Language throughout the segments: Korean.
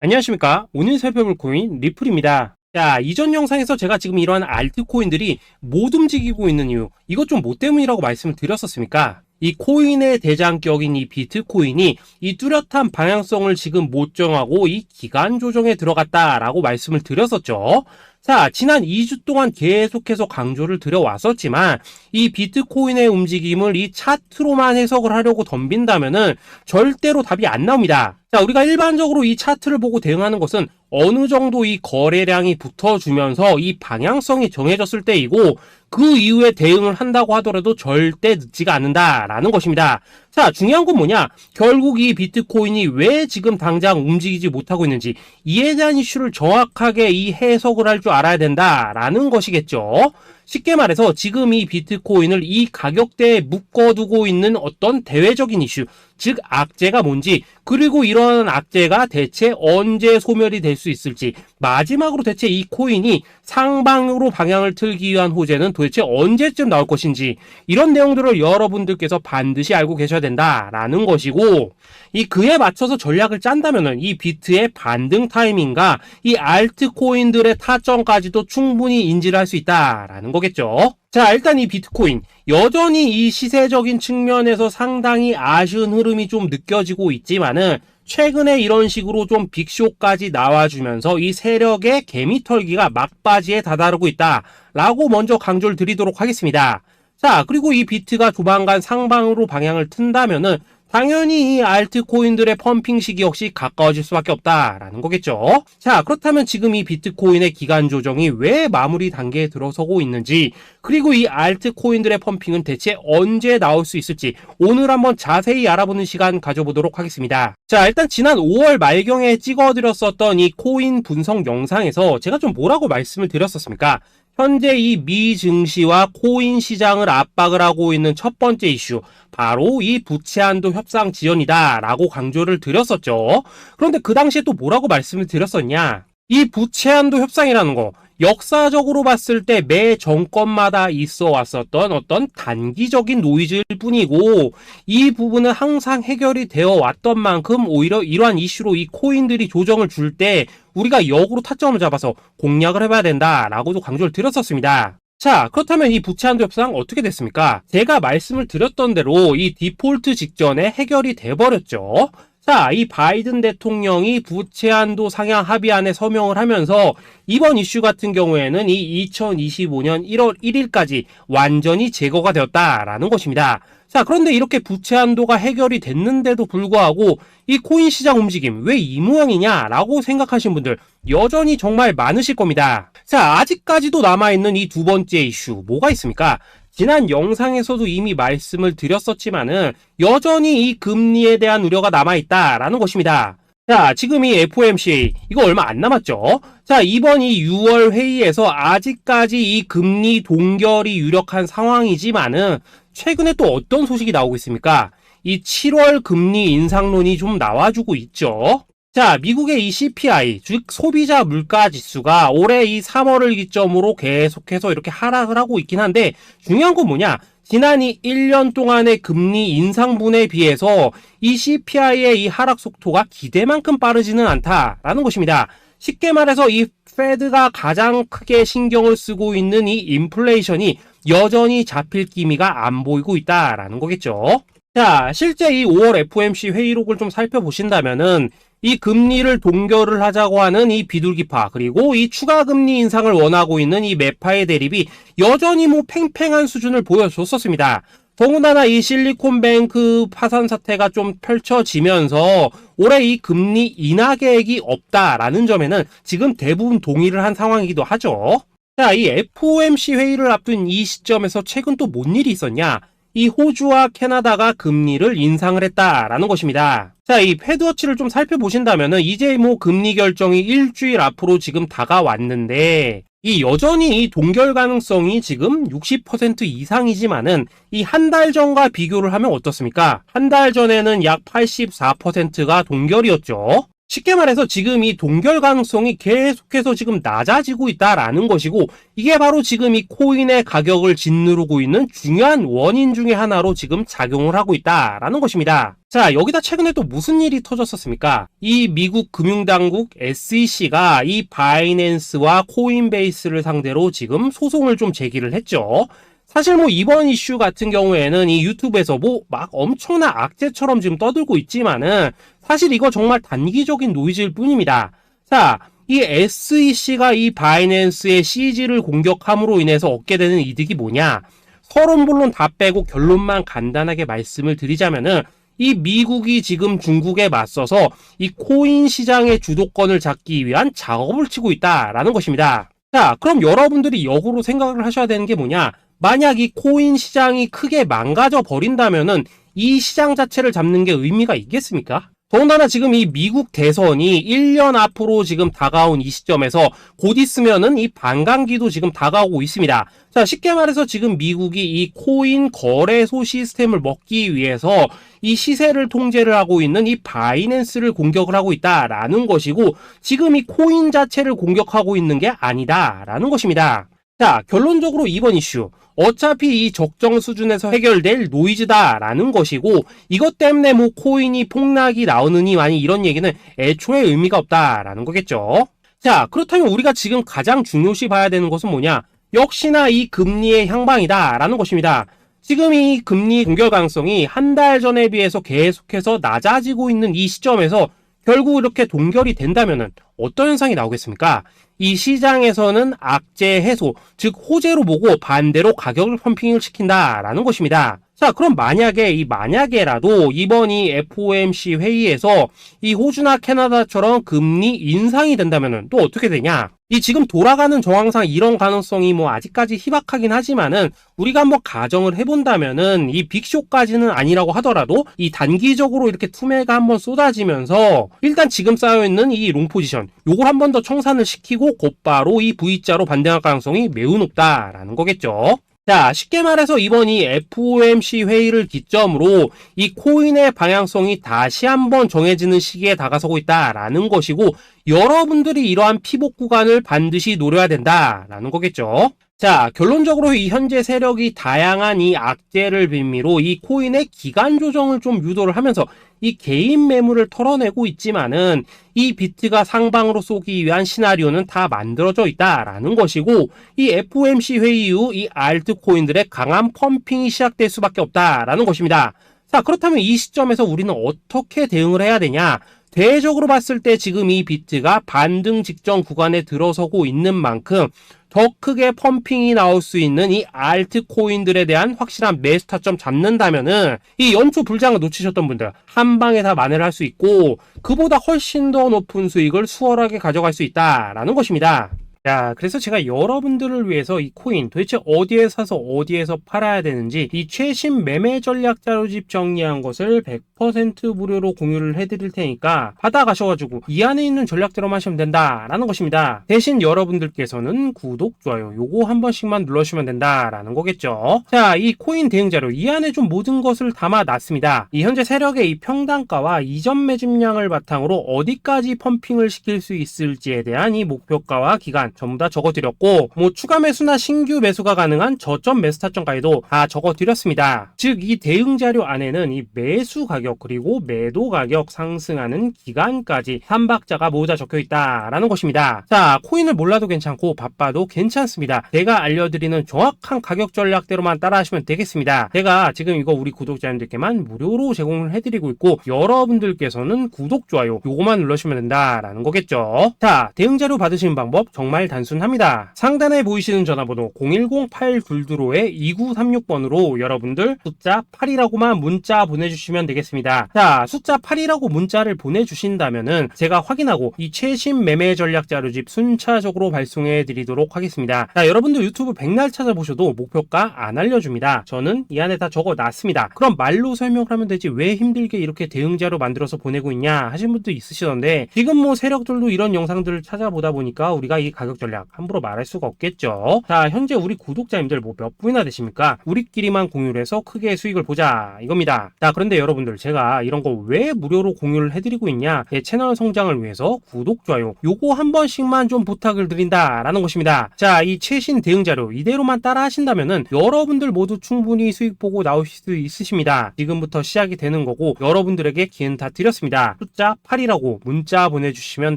안녕하십니까. 오늘 살펴볼 코인 리플입니다. 자, 이전 영상에서 제가 지금 이러한 알트코인들이 못 움직이고 있는 이유, 이것 좀 뭐 때문이라고 말씀을 드렸었습니까? 이 코인의 대장격인 이 비트코인이 이 뚜렷한 방향성을 지금 못 정하고 이 기간 조정에 들어갔다라고 말씀을 드렸었죠. 자, 지난 2주 동안 계속해서 강조를 드려왔었지만 이 비트코인의 움직임을 이 차트로만 해석을 하려고 덤빈다면은 절대로 답이 안 나옵니다. 자, 우리가 일반적으로 이 차트를 보고 대응하는 것은 어느 정도 이 거래량이 붙어주면서 이 방향성이 정해졌을 때이고 그 이후에 대응을 한다고 하더라도 절대 늦지가 않는다라는 것입니다. 자, 중요한 건 뭐냐? 결국 이 비트코인이 왜 지금 당장 움직이지 못하고 있는지 이에 대한 이슈를 정확하게 이 해석을 할 줄 알아야 된다라는 것이겠죠. 쉽게 말해서 지금 이 비트코인을 이 가격대에 묶어두고 있는 어떤 대외적인 이슈, 즉 악재가 뭔지, 그리고 이런 악재가 대체 언제 소멸이 될 수 있을지, 마지막으로 대체 이 코인이 상방으로 방향을 틀기 위한 호재는 도대체 언제쯤 나올 것인지, 이런 내용들을 여러분들께서 반드시 알고 계셔야 된다라는 것이고, 이 그에 맞춰서 전략을 짠다면은 이 비트의 반등 타이밍과 이 알트코인들의 타점까지도 충분히 인지를 할 수 있다라는 거겠죠. 자, 일단 이 비트코인 여전히 이 시세적인 측면에서 상당히 아쉬운 흐름이 좀 느껴지고 있지만은 최근에 이런 식으로 좀 빅쇼까지 나와주면서 이 세력의 개미털기가 막바지에 다다르고 있다라고 먼저 강조를 드리도록 하겠습니다. 자, 그리고 이 비트가 조만간 상방으로 방향을 튼다면은 당연히 이 알트코인들의 펌핑 시기 역시 가까워질 수밖에 없다라는 거겠죠. 자, 그렇다면 지금 이 비트코인의 기간 조정이 왜 마무리 단계에 들어서고 있는지, 그리고 이 알트코인들의 펌핑은 대체 언제 나올 수 있을지 오늘 한번 자세히 알아보는 시간 가져보도록 하겠습니다. 자, 일단 지난 5월 말경에 찍어드렸었던 이 코인 분석 영상에서 제가 좀 뭐라고 말씀을 드렸었습니까? 현재 이 미 증시와 코인 시장을 압박을 하고 있는 첫 번째 이슈, 바로 이 부채 한도 협상 지연이다 라고 강조를 드렸었죠. 그런데 그 당시에 또 뭐라고 말씀을 드렸었냐? 이 부채 한도 협상이라는 거, 역사적으로 봤을 때 매 정권마다 있어 왔었던 어떤 단기적인 노이즈일 뿐이고, 이 부분은 항상 해결이 되어 왔던 만큼 오히려 이러한 이슈로 이 코인들이 조정을 줄 때 우리가 역으로 타점을 잡아서 공략을 해봐야 된다라고도 강조를 드렸었습니다. 자, 그렇다면 이 부채 한도 협상 어떻게 됐습니까? 제가 말씀을 드렸던 대로 이 디폴트 직전에 해결이 돼버렸죠. 자, 이 바이든 대통령이 부채 한도 상향 합의안에 서명을 하면서 이번 이슈 같은 경우에는 이 2025년 1월 1일까지 완전히 제거가 되었다라는 것입니다. 자, 그런데 이렇게 부채 한도가 해결이 됐는데도 불구하고 이 코인 시장 움직임 왜 이 모양이냐라고 생각하시는 분들 여전히 정말 많으실 겁니다. 자, 아직까지도 남아있는 이 두 번째 이슈 뭐가 있습니까? 지난 영상에서도 이미 말씀을 드렸었지만은 여전히 이 금리에 대한 우려가 남아있다라는 것입니다. 자, 지금 이 FOMC 이거 얼마 안 남았죠? 자, 이번 이 6월 회의에서 아직까지 이 금리 동결이 유력한 상황이지만은 최근에 또 어떤 소식이 나오고 있습니까? 이 7월 금리 인상론이 좀 나와주고 있죠. 자, 미국의 이 CPI, 즉 소비자 물가 지수가 올해 이 3월을 기점으로 계속해서 이렇게 하락을 하고 있긴 한데 중요한 건 뭐냐? 지난 이 1년 동안의 금리 인상분에 비해서 이 CPI의 이 하락 속도가 기대만큼 빠르지는 않다라는 것입니다. 쉽게 말해서 이 페드가 가장 크게 신경을 쓰고 있는 이 인플레이션이 여전히 잡힐 기미가 안 보이고 있다라는 거겠죠. 자, 실제 이 5월 FOMC 회의록을 좀 살펴보신다면은 이 금리를 동결을 하자고 하는 이 비둘기파, 그리고 이 추가 금리 인상을 원하고 있는 이 매파의 대립이 여전히 뭐 팽팽한 수준을 보여줬었습니다. 더군다나 이 실리콘뱅크 파산 사태가 좀 펼쳐지면서 올해 이 금리 인하 계획이 없다라는 점에는 지금 대부분 동의를 한 상황이기도 하죠. 자, 이 FOMC 회의를 앞둔 이 시점에서 최근 또 뭔 일이 있었냐? 이 호주와 캐나다가 금리를 인상을 했다라는 것입니다. 자, 이 패드워치를 좀 살펴보신다면은 이제 뭐 금리 결정이 일주일 앞으로 지금 다가왔는데 이 여전히 이 동결 가능성이 지금 60% 이상이지만은 이 한 달 전과 비교를 하면 어떻습니까? 한 달 전에는 약 84%가 동결이었죠. 쉽게 말해서 지금 이 동결 가능성이 계속해서 지금 낮아지고 있다라는 것이고, 이게 바로 지금 이 코인의 가격을 짓누르고 있는 중요한 원인 중에 하나로 지금 작용을 하고 있다라는 것입니다. 자, 여기다 최근에 또 무슨 일이 터졌었습니까? 이 미국 금융당국 SEC가 이 바이낸스와 코인베이스를 상대로 지금 소송을 좀 제기를 했죠. 사실 뭐 이번 이슈 같은 경우에는 이 유튜브에서 뭐 막 엄청난 악재처럼 지금 떠들고 있지만은 사실 이거 정말 단기적인 노이즈일 뿐입니다. 자, 이 SEC가 이 바이낸스의 CG를 공격함으로 인해서 얻게 되는 이득이 뭐냐? 서론본론 다 빼고 결론만 간단하게 말씀을 드리자면은, 이 미국이 지금 중국에 맞서서 이 코인 시장의 주도권을 잡기 위한 작업을 치고 있다라는 것입니다. 자, 그럼 여러분들이 역으로 생각을 하셔야 되는 게 뭐냐? 만약 이 코인 시장이 크게 망가져 버린다면은 이 시장 자체를 잡는 게 의미가 있겠습니까? 더군다나 지금 이 미국 대선이 1년 앞으로 지금 다가온 이 시점에서 곧 있으면은 이 반감기도 지금 다가오고 있습니다. 자, 쉽게 말해서 지금 미국이 이 코인 거래소 시스템을 먹기 위해서 이 시세를 통제를 하고 있는 이 바이낸스를 공격을 하고 있다라는 것이고, 지금 이 코인 자체를 공격하고 있는 게 아니다라는 것입니다. 자, 결론적으로 이번 이슈, 어차피 이 적정 수준에서 해결될 노이즈다라는 것이고, 이것 때문에 뭐 코인이 폭락이 나오느니 많이 이런 얘기는 애초에 의미가 없다라는 거겠죠. 자, 그렇다면 우리가 지금 가장 중요시 봐야 되는 것은 뭐냐? 역시나 이 금리의 향방이다라는 것입니다. 지금 이 금리 동결 가능성이 한 달 전에 비해서 계속해서 낮아지고 있는 이 시점에서 결국 이렇게 동결이 된다면은 어떤 현상이 나오겠습니까? 이 시장에서는 악재 해소, 즉 호재로 보고 반대로 가격을 펌핑을 시킨다라는 것입니다. 자, 그럼 만약에라도 이번 이 FOMC 회의에서 이 호주나 캐나다처럼 금리 인상이 된다면은 또 어떻게 되냐? 이 지금 돌아가는 정황상 이런 가능성이 뭐 아직까지 희박하긴 하지만은, 우리가 한번 가정을 해본다면은 이 빅쇼까지는 아니라고 하더라도 이 단기적으로 이렇게 투매가 한번 쏟아지면서 일단 지금 쌓여있는 이 롱 포지션 요걸 한 번 더 청산을 시키고 곧바로 이 V자로 반등할 가능성이 매우 높다라는 거겠죠. 자, 쉽게 말해서 이번 이 FOMC 회의를 기점으로 이 코인의 방향성이 다시 한번 정해지는 시기에 다가서고 있다라는 것이고, 여러분들이 이러한 피복 구간을 반드시 노려야 된다라는 거겠죠. 자, 결론적으로 이 현재 세력이 다양한 이 악재를 빌미로 이 코인의 기간 조정을 좀 유도를 하면서 이 개인 매물을 털어내고 있지만은, 이 비트가 상방으로 쏘기 위한 시나리오는 다 만들어져 있다라는 것이고, 이 FOMC 회의 이후 이 알트코인들의 강한 펌핑이 시작될 수밖에 없다라는 것입니다. 자, 그렇다면 이 시점에서 우리는 어떻게 대응을 해야 되냐? 대외적으로 봤을 때 지금 이 비트가 반등 직전 구간에 들어서고 있는 만큼 더 크게 펌핑이 나올 수 있는 이 알트코인들에 대한 확실한 매수 타점 잡는다면은 이 연초 불장을 놓치셨던 분들 한 방에 다 만회를 할 수 있고, 그보다 훨씬 더 높은 수익을 수월하게 가져갈 수 있다라는 것입니다. 자, 그래서 제가 여러분들을 위해서 이 코인 도대체 어디에 사서 어디에서 팔아야 되는지 이 최신 매매 전략 자료집 정리한 것을 100% 무료로 공유를 해드릴 테니까 받아가셔가지고 이 안에 있는 전략대로만 하시면 된다라는 것입니다. 대신 여러분들께서는 구독, 좋아요 요거 한 번씩만 눌러주시면 된다라는 거겠죠. 자, 이 코인 대응 자료 이 안에 좀 모든 것을 담아놨습니다. 이 현재 세력의 이 평단가와 이전 매집량을 바탕으로 어디까지 펌핑을 시킬 수 있을지에 대한 이 목표가와 기간 전부 다 적어드렸고, 뭐 추가 매수나 신규 매수가 가능한 저점 매수 타점까지도 다 적어드렸습니다. 즉 이 대응 자료 안에는 이 매수 가격 그리고 매도 가격 상승하는 기간까지 3박자가 모두 다 적혀있다라는 것입니다. 자, 코인을 몰라도 괜찮고 바빠도 괜찮습니다. 제가 알려드리는 정확한 가격 전략대로만 따라하시면 되겠습니다. 제가 지금 이거 우리 구독자님들께만 무료로 제공을 해드리고 있고, 여러분들께서는 구독, 좋아요 요거만 눌러주시면 된다라는 거겠죠. 자, 대응 자료 받으시는 방법 정말 단순합니다. 상단에 보이시는 전화번호 010-822-2936번으로 여러분들 숫자 8이라고만 문자 보내주시면 되겠습니다. 자, 숫자 8이라고 문자를 보내주신다면은 제가 확인하고 이 최신 매매 전략 자료집 순차적으로 발송해 드리도록 하겠습니다. 자, 여러분들 유튜브 백날 찾아보셔도 목표가 안 알려줍니다. 저는 이 안에 다 적어놨습니다. 그럼 말로 설명을 하면 되지 왜 힘들게 이렇게 대응 자료 만들어서 보내고 있냐 하신 분도 있으시던데, 지금 뭐 세력들도 이런 영상들을 찾아보다 보니까 우리가 이 가격 가격 전략 함부로 말할 수가 없겠죠. 자, 현재 우리 구독자님들 뭐 몇 분이나 되십니까? 우리끼리만 공유를 해서 크게 수익을 보자 이겁니다. 자, 그런데 여러분들 제가 이런 거 왜 무료로 공유를 해드리고 있냐? 제 채널 성장을 위해서 구독, 좋아요 요거 한 번씩만 좀 부탁을 드린다라는 것입니다. 자, 이 최신 대응 자료 이대로만 따라 하신다면은 여러분들 모두 충분히 수익 보고 나오실 수 있으십니다. 지금부터 시작이 되는 거고 여러분들에게 기회는 다 드렸습니다. 숫자 8이라고 문자 보내주시면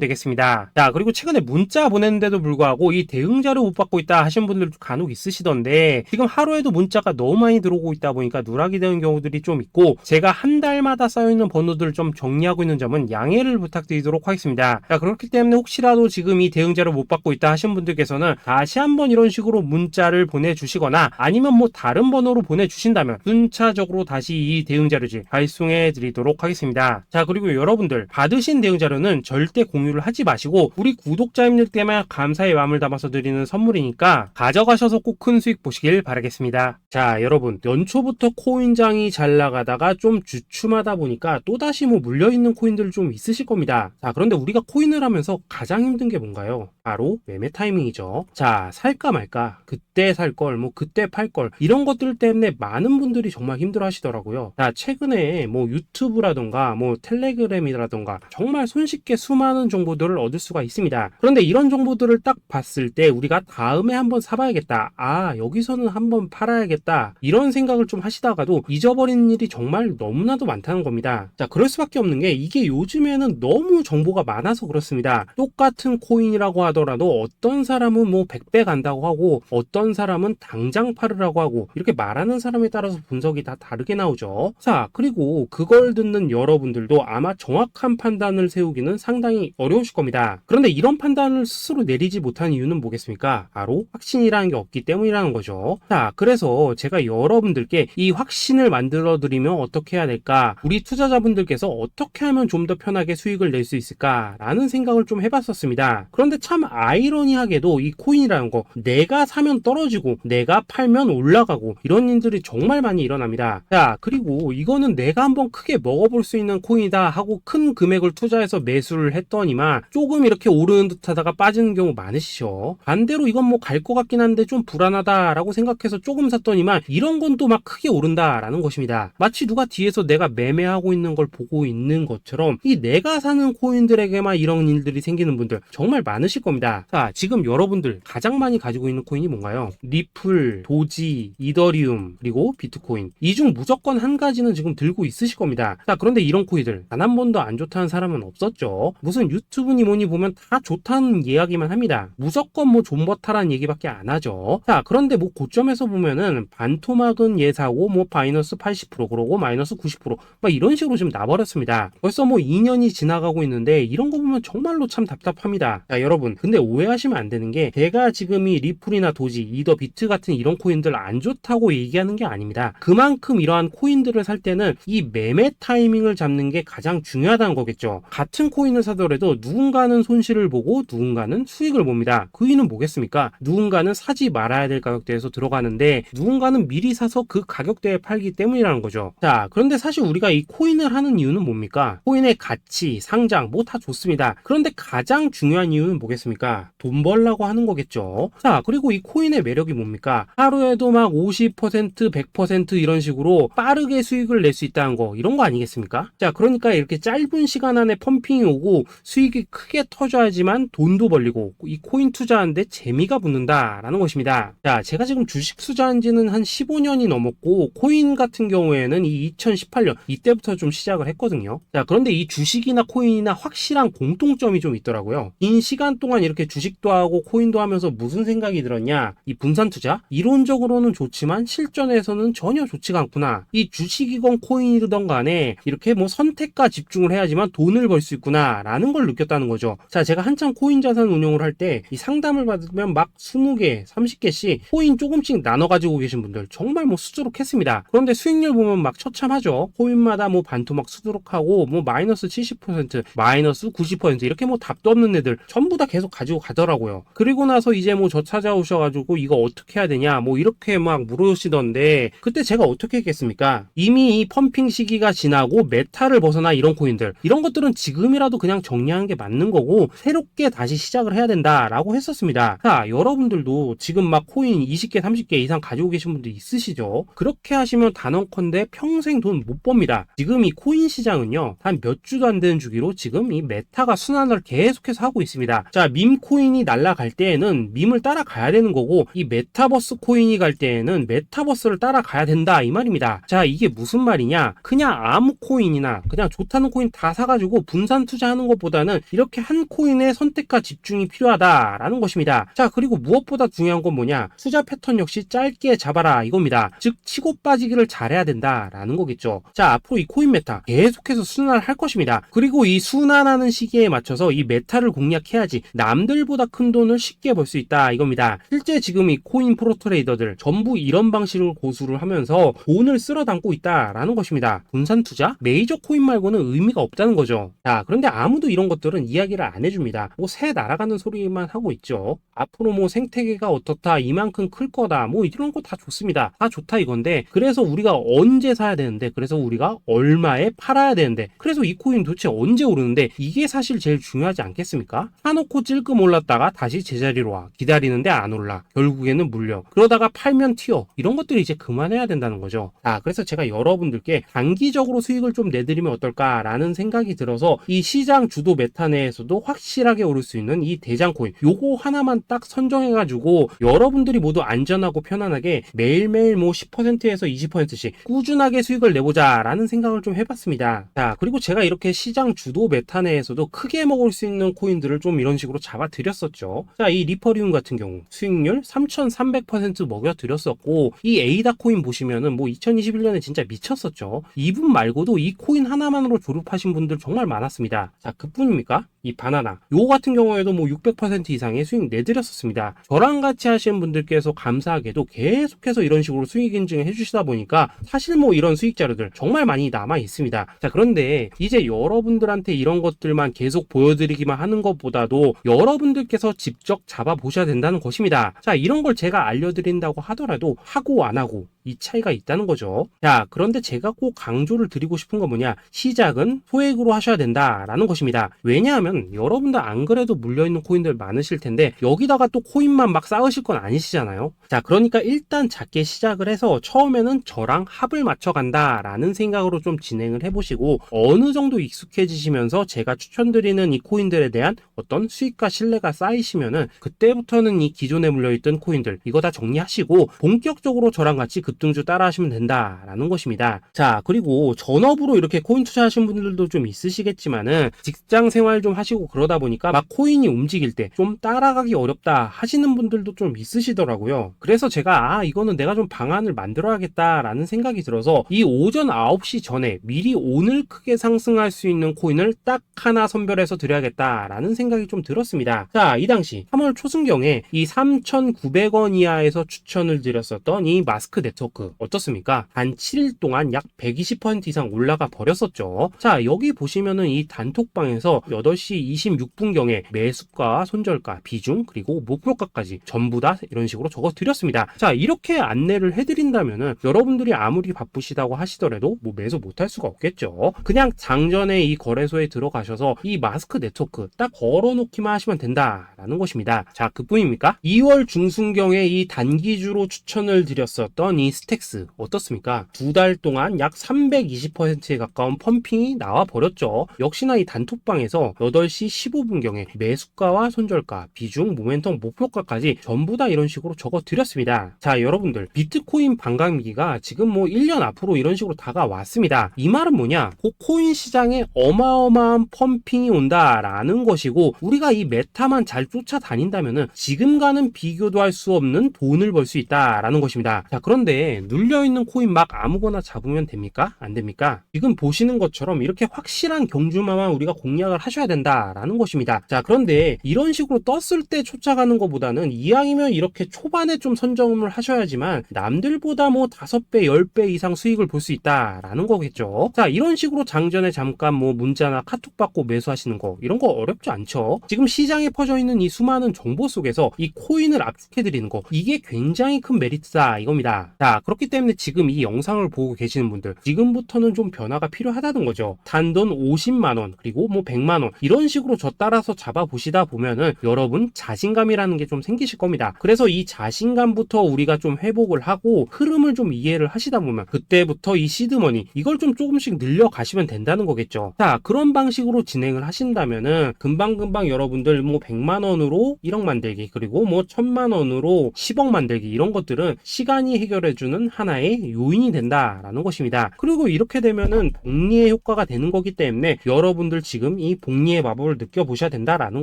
되겠습니다. 자, 그리고 최근에 문자 보냈는데도 불구하고 이 대응 자료 못 받고 있다 하신 분들 간혹 있으시던데 지금 하루에도 문자가 너무 많이 들어오고 있다 보니까 누락이 되는 경우들이 좀 있고 제가 한 달마다 쌓여있는 번호들을 좀 정리하고 있는 점은 양해를 부탁드리도록 하겠습니다. 자, 그렇기 때문에 혹시라도 지금 이 대응 자료 못 받고 있다 하신 분들께서는 다시 한번 이런 식으로 문자를 보내주시거나 아니면 뭐 다른 번호로 보내주신다면 순차적으로 다시 이 대응 자료지 발송해 드리도록 하겠습니다. 자, 그리고 여러분들 받으신 대응 자료는 절대 공유를 하지 마시고 우리 구독자님들께만 감사의 마음을 담아서 드리는 선물이니까 가져가셔서 꼭 큰 수익 보시길 바라겠습니다. 자, 여러분 연초부터 코인장이 잘 나가다가 좀 주춤하다 보니까 또다시 뭐 물려있는 코인들 좀 있으실 겁니다. 자, 그런데 우리가 코인을 하면서 가장 힘든 게 뭔가요? 바로 매매 타이밍이죠. 자, 살까 말까, 그때 살 걸, 뭐 그때 팔 걸, 이런 것들 때문에 많은 분들이 정말 힘들어 하시더라고요. 자, 최근에 뭐 유튜브라던가 뭐 텔레그램이라던가 정말 손쉽게 수많은 정보들을 얻을 수가 있습니다. 그런데 이런 정보들을 딱 봤을 때 우리가 다음에 한번 사봐야겠다, 아 여기서는 한번 팔아야겠다, 이런 생각을 좀 하시다가도 잊어버리는 일이 정말 너무나도 많다는 겁니다. 자, 그럴 수밖에 없는 게 이게 요즘에는 너무 정보가 많아서 그렇습니다. 똑같은 코인이라고 하더라도 어떤 사람은 뭐 100배 간다고 하고 어떤 사람은 당장 팔으라고 하고 이렇게 말하는 사람에 따라서 분석이 다 다르게 나오죠. 자, 그리고 그걸 듣는 여러분들도 아마 정확한 판단을 세우기는 상당히 어려우실 겁니다. 그런데 이런 판단을 스스로 내리지 못하는 이유는 뭐겠습니까? 바로 확신이라는 게 없기 때문이라는 거죠. 자, 그래서 제가 여러분들께 이 확신을 만들어 드리면 어떻게 해야 될까? 우리 투자자분들께서 어떻게 하면 좀 더 편하게 수익을 낼 수 있을까? 라는 생각을 좀 해봤었습니다. 그런데 참 아이러니하게도 이 코인이라는 거 내가 사면 떨어지고 내가 팔면 올라가고 이런 일들이 정말 많이 일어납니다. 자, 그리고 이거는 내가 한번 크게 먹어볼 수 있는 코인이다 하고 큰 금액을 투자해서 매수를 했더니만 조금 이렇게 오르는 듯 하다가 빠지는 경우 많으시죠. 반대로 이건 뭐 갈 것 같긴 한데 좀 불안하다라고 생각해서 조금 샀더니만 이런 건 또 막 크게 오른다라는 것입니다. 마치 누가 뒤에서 내가 매매하고 있는 걸 보고 있는 것처럼 이 내가 사는 코인들에게만 이런 일들이 생기는 분들 정말 많으실 겁니다. 자, 지금 여러분들 가장 많이 가지고 있는 코인이 뭔가요? 리플, 도지, 이더리움, 그리고 비트코인. 이 중 무조건 한 가지는 지금 들고 있으실 겁니다. 자, 그런데 이런 코인들 단 한 번도 안 좋다는 사람은 없었죠. 무슨 유튜브니 뭐니 보면 다 좋다는 이야기만 합니다. 무조건 뭐 존버타라는 얘기밖에 안 하죠. 자, 그런데 뭐 고점에서 보면은 반토막은 예사고 뭐 마이너스 80% 그러고 마이너스 90% 막 이런 식으로 지금 나버렸습니다. 벌써 뭐 2년이 지나가고 있는데 이런 거 보면 정말로 참 답답합니다. 자, 여러분 근데 오해하시면 안 되는 게 제가 지금 이 리플이나 도지, 이더, 비트 같은 이런 코인들 안 좋다고 얘기하는 게 아닙니다. 그만큼 이러한 코인들을 살 때는 이 매매 타이밍을 잡는 게 가장 중요하다는 거겠죠. 같은 코인을 사더라도 누군가는 손실을 보고 누군가는 수익을 봅니다. 그 이유는 뭐겠습니까? 누군가는 사지 말아야 될 가격대에서 들어가는데 누군가는 미리 사서 그 가격대에 팔기 때문이라는 거죠. 자, 그런데 사실 우리가 이 코인을 하는 이유는 뭡니까? 코인의 가치, 상장 뭐 다 좋습니다. 그런데 가장 중요한 이유는 뭐겠습니까? 돈 벌라고 하는 거겠죠. 자, 그리고 이 코인의 매력이 뭡니까? 하루에도 막 50%, 100% 이런 식으로 빠르게 수익을 낼 수 있다는 거, 이런 거 아니겠습니까? 자, 그러니까 이렇게 짧은 시간 안에 펌핑이 오고 수익이 크게 터져야지만 돈도 벌리고 이 코인 투자하는데 재미가 붙는다라는 것입니다. 자, 제가 지금 주식 투자한 지는 한 15년이 넘었고 코인 같은 경우에는 이 2018년 이때부터 좀 시작을 했거든요. 자, 그런데 이 주식이나 코인이나 확실한 공통점이 좀 있더라고요. 긴 시간 동안 이렇게 주식도 하고 코인도 하면서 무슨 생각이 들었냐? 이 분산 투자? 이론적으로는 좋지만 실전에서는 전혀 좋지가 않구나. 이 주식이건 코인이든 간에 이렇게 뭐 선택과 집중을 해야지만 돈을 벌 수 있구나 라는 걸 느꼈다는 거죠. 자, 제가 한참 코인 자산 운용을 할 때 이 상담을 받으면 막 20개, 30개씩 코인 조금씩 나눠 가지고 계신 분들 정말 뭐 수두룩했습니다. 그런데 수익률 보면 막 처참하죠. 코인마다 뭐 반토막 수두룩하고 뭐 마이너스 70%, 마이너스 90% 이렇게 뭐 답도 없는 애들 전부 다 계속 계속 가지고 가더라고요. 그리고 나서 이제 뭐 저 찾아오셔가지고 이거 어떻게 해야 되냐 뭐 이렇게 막 물으시던데, 그때 제가 어떻게 했겠습니까? 이미 이 펌핑 시기가 지나고 메타를 벗어나 이런 코인들, 이런 것들은 지금이라도 그냥 정리하는 게 맞는 거고 새롭게 다시 시작을 해야 된다라고 했었습니다. 자, 여러분들도 지금 막 코인 20개 30개 이상 가지고 계신 분들 있으시죠? 그렇게 하시면 단언컨대 평생 돈 못 법니다. 지금 이 코인 시장은요, 한 몇 주도 안 되는 주기로 지금 이 메타가 순환을 계속해서 하고 있습니다. 자, 밈 코인이 날아갈 때에는 밈을 따라가야 되는 거고, 이 메타버스 코인이 갈 때에는 메타버스를 따라가야 된다 이 말입니다. 자, 이게 무슨 말이냐? 그냥 아무 코인이나 그냥 좋다는 코인 다 사가지고 분산 투자하는 것보다는 이렇게 한 코인에 선택과 집중이 필요하다라는 것입니다. 자, 그리고 무엇보다 중요한 건 뭐냐? 투자 패턴 역시 짧게 잡아라 이겁니다. 즉 치고 빠지기를 잘해야 된다라는 거겠죠. 자, 앞으로 이 코인 메타 계속해서 순환을 할 것입니다. 그리고 이 순환하는 시기에 맞춰서 이 메타를 공략해야지 남들보다 큰 돈을 쉽게 벌 수 있다 이겁니다. 실제 지금 이 코인 프로 트레이더들 전부 이런 방식을 고수를 하면서 돈을 쓸어 담고 있다라는 것입니다. 분산 투자? 메이저 코인 말고는 의미가 없다는 거죠. 자, 그런데 아무도 이런 것들은 이야기를 안 해줍니다. 뭐 새 날아가는 소리만 하고 있죠. 앞으로 뭐 생태계가 어떻다, 이만큼 클 거다, 뭐 이런 거 다 좋습니다. 다 좋다 이건데, 그래서 우리가 언제 사야 되는데, 그래서 우리가 얼마에 팔아야 되는데, 그래서 이 코인 도대체 언제 오르는데, 이게 사실 제일 중요하지 않겠습니까? 사놓고 찔끔 올랐다가 다시 제자리로 와, 기다리는데 안 올라, 결국에는 물려, 그러다가 팔면 튀어, 이런 것들이 이제 그만해야 된다는 거죠. 자, 그래서 제가 여러분들께 단기적으로 수익을 좀 내드리면 어떨까라는 생각이 들어서 이 시장 주도 메타 내에서도 확실하게 오를 수 있는 이 대장 코인, 요거 하나만 딱 선정해가지고 여러분들이 모두 안전하고 편안하게 매일매일 뭐 10%에서 20%씩 꾸준하게 수익을 내보자 라는 생각을 좀 해봤습니다. 자, 그리고 제가 이렇게 시장 주도 메타 내에서도 크게 먹을 수 있는 코인들을 좀 이런 식으로 잡아드렸었죠. 자, 이 리퍼리움 같은 경우 수익률 3300% 먹여드렸었고, 이 에이다 코인 보시면은 뭐 2021년에 진짜 미쳤었죠. 이분 말고도 이 코인 하나만으로 졸업하신 분들 정말 많았습니다. 자, 그뿐입니까? 이 바나나 요거 같은 경우에도 뭐 600% 이상의 수익 내드렸었습니다. 저랑 같이 하시는 분들께서 감사하게도 계속해서 이런 식으로 수익 인증을 해주시다 보니까 사실 뭐 이런 수익 자료들 정말 많이 남아 있습니다. 자, 그런데 이제 여러분들한테 이런 것들만 계속 보여드리기만 하는 것보다도 여러분들께서 직접 잡아보셔야 된다는 것입니다. 자, 이런 걸 제가 알려드린다고 하더라도 하고 안 하고 이 차이가 있다는 거죠. 자, 그런데 제가 꼭 강조를 드리고 싶은 건 뭐냐? 시작은 소액으로 하셔야 된다라는 것입니다. 왜냐하면 여러분들 안 그래도 물려있는 코인들 많으실 텐데 여기다가 또 코인만 막 쌓으실 건 아니시잖아요. 자, 그러니까 일단 작게 시작을 해서 처음에는 저랑 합을 맞춰간다라는 생각으로 좀 진행을 해보시고, 어느 정도 익숙해지시면서 제가 추천드리는 이 코인들에 대한 어떤 수익과 신뢰가 쌓이시면은 그때부터는 이 기존에 물려있던 코인들 이거 다 정리하시고 본격적으로 저랑 같이 급등주 따라 하시면 된다라는 것입니다. 자, 그리고 전업으로 이렇게 코인 투자하시는 분들도 좀 있으시겠지만은 직장 생활 좀 하시고 그러다 보니까 막 코인이 움직일 때 좀 따라가기 어렵다 하시는 분들도 좀 있으시더라고요. 그래서 제가 이거는 내가 좀 방안을 만들어야겠다라는 생각이 들어서 이 오전 9시 전에 미리 오늘 크게 상승할 수 있는 코인을 딱 하나 선별해서 드려야겠다라는 생각이 좀 들었습니다. 자, 이 당시 3월 초순경에 이 3,900원 이하에서 추천을 드렸었던 이 마스크 네트워크 어떻습니까? 단 7일 동안 약 120% 이상 올라가 버렸었죠. 자, 여기 보시면은 이 단톡방에서 8시 26분경에 매수가, 손절가, 비중, 그리고 목표가까지 전부 다 이런 식으로 적어 드렸습니다. 자, 이렇게 안내를 해드린다면은 여러분들이 아무리 바쁘시다고 하시더라도 뭐 매수 못할 수가 없겠죠. 그냥 장전에 이 거래소에 들어가셔서 이 마스크 네트워크 딱 걸어놓기만 하시면 된다라는 것입니다. 자, 그뿐입니까? 2월 중순경에 이 단기주로 추천을 드렸었던 이 스택스 어떻습니까? 2달 동안 약 320%에 가까운 펌핑이 나와 버렸죠. 역시나 이 단톡방에서 8시 15분경에 매수가와 손절가, 비중, 모멘텀, 목표가까지 전부 다 이런 식으로 적어 드렸습니다. 자, 여러분들 비트코인 반감기가 지금 뭐 1년 앞으로 이런 식으로 다가왔습니다. 이 말은 뭐냐? 곧 코인 시장에 어마어마한 펌핑이 온다라는 것이고, 우리가 이 메타만 잘 쫓아다닌다면은 지금과는 비교도 할 수 없는 돈을 벌 수 있다라는 것입니다. 자, 그런데 근데 눌려있는 코인 막 아무거나 잡으면 됩니까? 안 됩니까? 지금 보시는 것처럼 이렇게 확실한 경주마만 우리가 공략을 하셔야 된다라는 것입니다. 자, 그런데 이런 식으로 떴을 때 쫓아가는 것보다는 이왕이면 이렇게 초반에 좀 선점을 하셔야지만 남들보다 뭐 5배, 10배 이상 수익을 볼 수 있다라는 거겠죠. 자, 이런 식으로 장전에 잠깐 뭐 문자나 카톡 받고 매수하시는 거 이런 거 어렵지 않죠. 지금 시장에 퍼져 있는 이 수많은 정보 속에서 이 코인을 압축해 드리는 거 이게 굉장히 큰 메리트다 이겁니다. 자, 그렇기 때문에 지금 이 영상을 보고 계시는 분들 지금부터는 좀 변화가 필요하다는 거죠. 단돈 50만원 그리고 뭐 100만원 이런 식으로 저 따라서 잡아보시다 보면은 여러분 자신감이라는 게 좀 생기실 겁니다. 그래서 이 자신감부터 우리가 좀 회복을 하고 흐름을 좀 이해를 하시다 보면 그때부터 이 시드머니 이걸 좀 조금씩 늘려 가시면 된다는 거겠죠. 자, 그런 방식으로 진행을 하신다면은 금방금방 여러분들 뭐 100만원으로 1억 만들기 그리고 뭐 1000만원으로 10억 만들기 이런 것들은 시간이 해결해주는 하나의 요인이 된다라는 것입니다. 그리고 이렇게 되면은 복리의 효과가 되는 거기 때문에 여러분들 지금 이 복리의 마법을 느껴보셔야 된다라는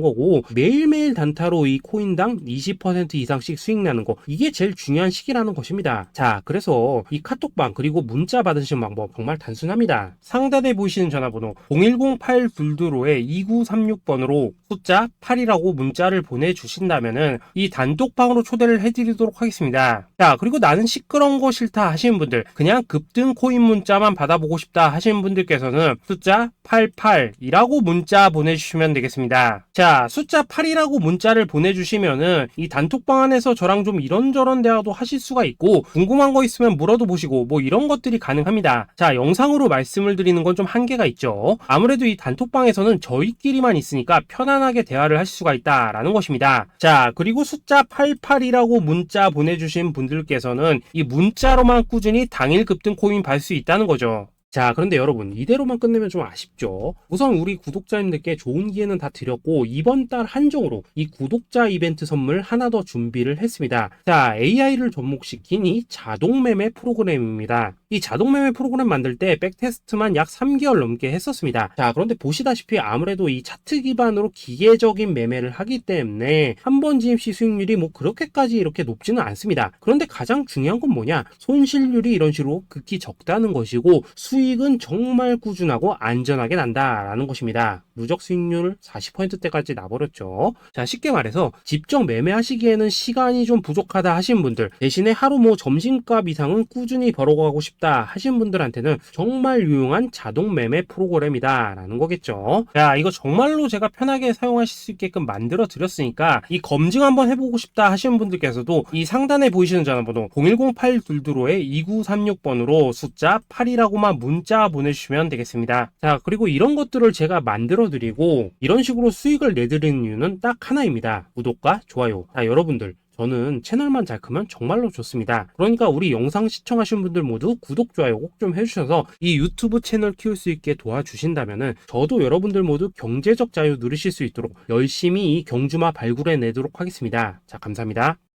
거고 매일매일 단타로 이 코인당 20% 이상씩 수익 나는 거 이게 제일 중요한 시기라는 것입니다. 자, 그래서 이 카톡방 그리고 문자 받으시는 방법 정말 단순합니다. 상단에 보이시는 전화번호 010-822-2936번으로 숫자 8이라고 문자를 보내주신다면은 이 단톡방으로 초대를 해드리도록 하겠습니다. 자, 그리고 나는 시끄러운 거 싫다 하시는 분들 그냥 급등 코인 문자만 받아보고 싶다 하시는 분들께서는 숫자 88이라고 문자 보내주시면 되겠습니다. 자, 숫자 8이라고 문자를 보내주시면은 이 단톡방 안에서 저랑 좀 이런저런 대화도 하실 수가 있고 궁금한 거 있으면 물어도 보시고 뭐 이런 것들이 가능합니다. 자, 영상으로 말씀을 드리는 건 좀 한계가 있죠. 아무래도 이 단톡방에서는 저희끼리만 있으니까 편안하게 대화를 하실 수가 있다라는 것입니다. 자, 그리고 숫자 88이라고 문자 보내주신 분들께서는 이 문자로만 꾸준히 당일 급등 코인 받을 수 있다는 거죠. 자, 그런데 여러분 이대로만 끝내면 좀 아쉽죠. 우선 우리 구독자님들께 좋은 기회는 다 드렸고 이번 달 한정으로 이 구독자 이벤트 선물 하나 더 준비를 했습니다. 자, AI를 접목시킨 이 자동매매 프로그램입니다. 이 자동매매 프로그램 만들 때 백테스트만 약 3개월 넘게 했었습니다. 자, 그런데 보시다시피 아무래도 이 차트 기반으로 기계적인 매매를 하기 때문에 한 번 GMC 수익률이 뭐 그렇게까지 이렇게 높지는 않습니다. 그런데 가장 중요한 건 뭐냐? 손실률이 이런 식으로 극히 적다는 것이고 수익은 정말 꾸준하고 안전하게 난다라는 것입니다. 누적 수익률 40%대까지 나버렸죠. 자, 쉽게 말해서 직접 매매하시기에는 시간이 좀 부족하다 하신 분들 대신에 하루 뭐 점심값 이상은 꾸준히 벌어가고 싶다 하신 분들한테는 정말 유용한 자동 매매 프로그램이다 라는 거겠죠. 자, 이거 정말로 제가 편하게 사용하실 수 있게끔 만들어 드렸으니까 이 검증 한번 해보고 싶다 하시는 분들께서도 이 상단에 보이시는 전화번호 010-822-2936번으로 숫자 8이라고만 문자 보내주시면 되겠습니다. 자, 그리고 이런 것들을 제가 만들어 드리고 이런 식으로 수익을 내드리는 이유는 딱 하나입니다. 구독과 좋아요. 자, 여러분들 저는 채널만 잘 크면 정말로 좋습니다. 그러니까 우리 영상 시청하신 분들 모두 구독, 좋아요 꼭 좀 해주셔서 이 유튜브 채널 키울 수 있게 도와주신다면은 저도 여러분들 모두 경제적 자유 누리실 수 있도록 열심히 이 경주마 발굴해 내도록 하겠습니다. 자, 감사합니다.